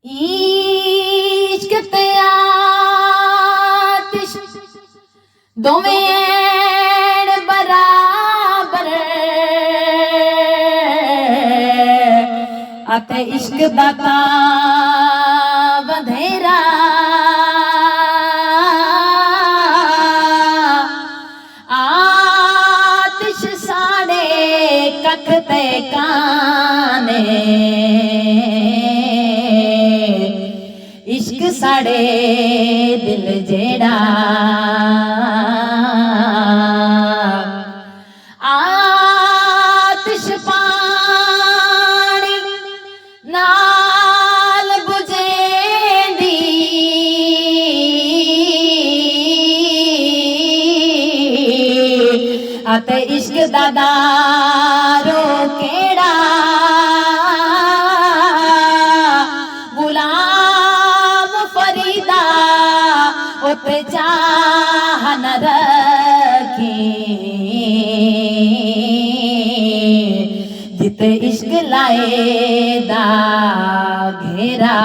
इश्क ते आतिश दोवें बराबर अते इश्क दा बधेरा आतिश साड़े कख ते काने इश्क साड़े दिल जेड़ा आतिश पानी नाल बुझेंदी अते इश्क दा दारो केड़ा उते चाह न रखी जिते इश्क लाए दा घेरा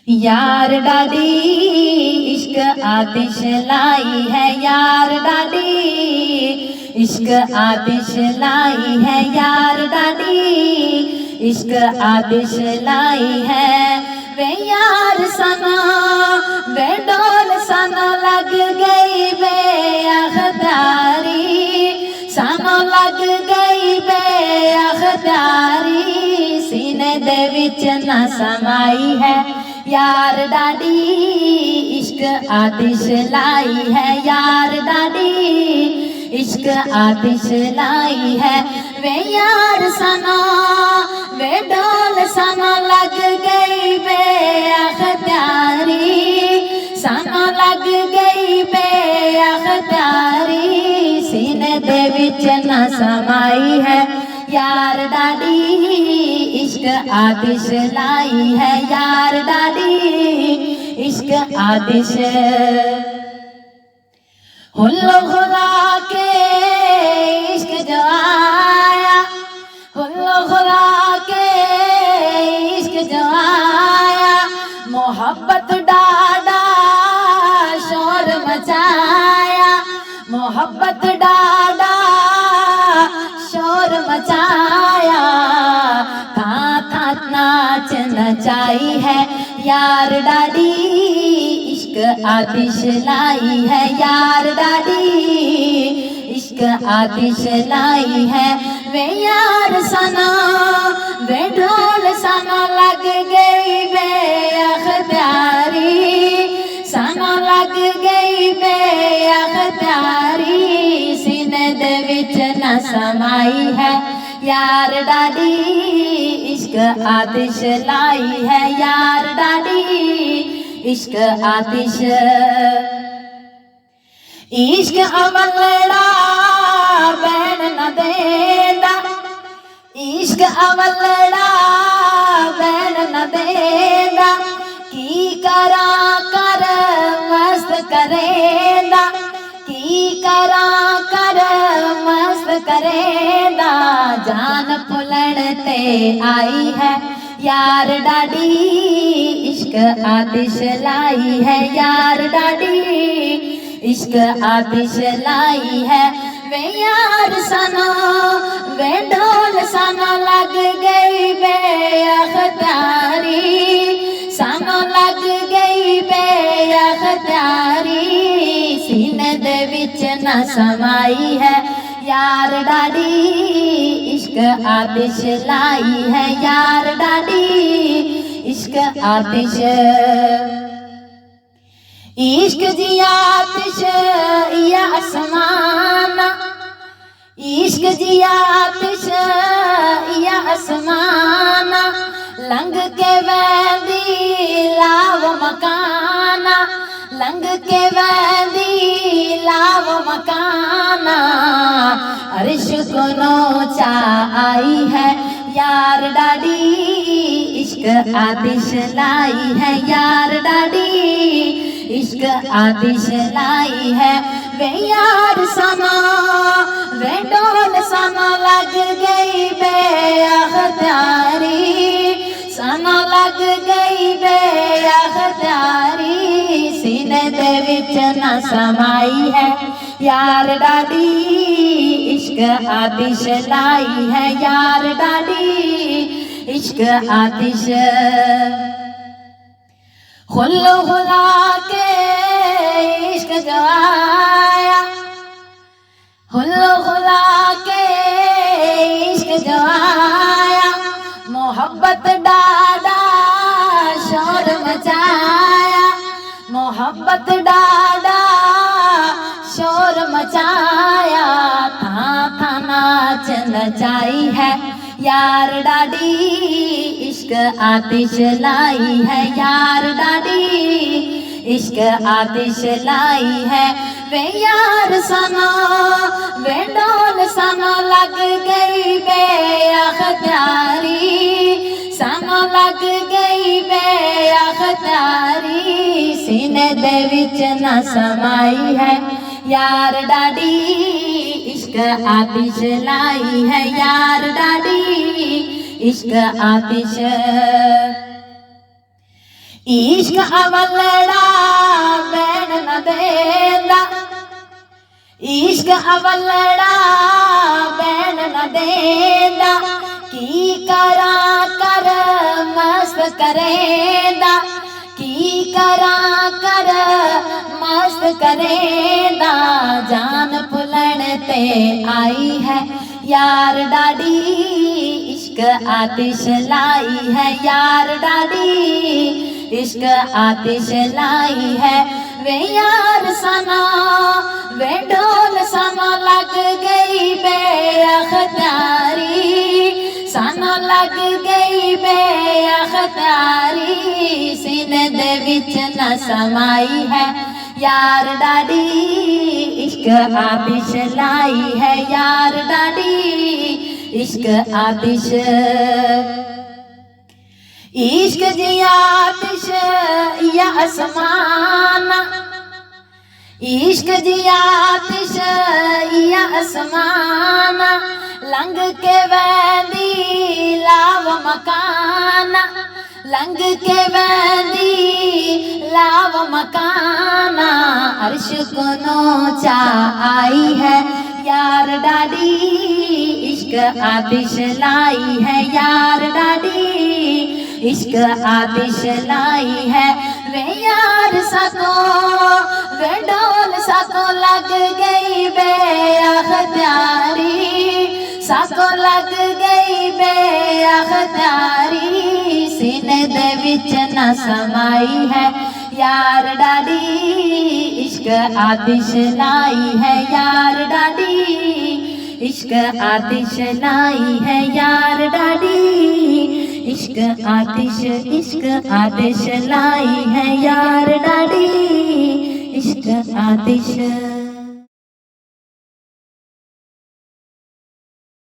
यार डाडी इश्क आतिश लाई है यार डाडी इश्क आतिश लाई है यार डाडी इश्क आतिश लाई है वे यार सना वे डोल सना लग गई वे अखदारी सना लग गई वे अखदारी सीने दे विच न समाई है यार डाडी इश्क आतिश लाई है यार डाडी इश्क आतिश लाई है वे यार सना वे डोल सना लग गई बे अखत्यारी सना लग गई बे अखत्यारी सीने दे विच न समाई है यार डाडी इश्क आतिश लाई है यार डाडी इश्क आतिश हुल्लो खुदा के इश्क जो आया हुल्लो खुदा के इश्क जो आया मोहब्बत डाडा शोर मचाया मोहब्बत डाडा शोर मचाया था नाच नचाई है यार डाडी इश्क आतिश लाई है यार डाडी इश्क आतिश लाई है वे यार सना वे ढोल सना लग गई बे अखत्यारी सना लग गई बे अखत्यारी सीने दे विच न समाई है यार डाडी इश्क आतिश लाई है यार डाडी इश्क आतिश इश्क अवलड़ा बैन न देदा इश्क अवलड़ा बैन न देदा की करा कर मस्त करेदा की करा कर मस्त करेदा जान पुलड़ ते आई है यार डाडी इश्क आतिश लाई है यार डाडी इश्क आतिश लाई है वे यार सना वे ढोल सना लग गई बे अखत्यारी सना लग गई बे अखत्यारी सीने दे विच न समाई है यार डाडी इश्क आतिश लाई है यार डाडी इश्क आतिश इश्क जी आतिश या आसमाना इश्क जी आतिश या आसमाना लंघ के वैदी लाव मकाना लंघ के वैदी लाव मकाना अर्श को नोचा आई है यार डाडी इश्क आतिश लाई है यार डाडी इश्क आतिश लाई है वे यार सना वे डोल सना लग गई बेअख्तियारी, सना लग गई बेअख्तियारी, सीने दे विच न समाई है यार डाडी, इश्क आतिश लाई है यार डाडी, इश्क आतिश। खुल्लो खुला के इश्क जवाया, खुल्लो खुला के इश्क जवाया, मोहब्बत डाडा शोर मचाया, मोहब्बत डाडा शोर मचाया, था था नाच नचाई है यार डाडी, इश्क आतिश लाई है यार डाडी, इश्क आतिश लाई है। वे यार सना वे डोल सना लग गई बेअख्तियारी, सना लग गई बेअख्तियारी, सीने दे विच न समाई है यार डाडी, इश्क आतिश लाई है यार डाडी, इश्क आतिश। इश्क अवलड़ा बैन न देंदा, इश्क अवलड़ा बैन न देंदा, की करा कर मस्त करेंदा, की करा कर मस्त करेंदा, जान भुलन ते आई है यार डाडी, इश्क आतिश लाई है यार डाडी, इश्क आतिश लाई है। वे यार सना वे ढोल सना लग गई बेअख्तियारी, सना लग गई बेअख्तियारी, सीने दे विच न समाई है यार डाडी, इश्क आतिश लाई है यार डाडी, इश्क आतिश। इश्क जी आतिश या आसमाना, इश्क जी आतिश या आसमाना, लंघ के वैंदी लाव मकाना, लंघ के वैंदी लाव मकाना, अर्श को नोचा आई है यार डाडी, इश्क आतिश लाई है यार डाडी, इश्क आतिश लाई है। वे यार सको वे डोल सको लग गई बेअख्तियारी, सको लग गई बेअख्तियारी, सीने दे विच न समाई है यार डाडी, इश्क आतिश लाई है यार डाडी, इश्क आतिश लाई है यार डाडी, इश्क आतिश लाई है यार डाडी, इश्क आतिश।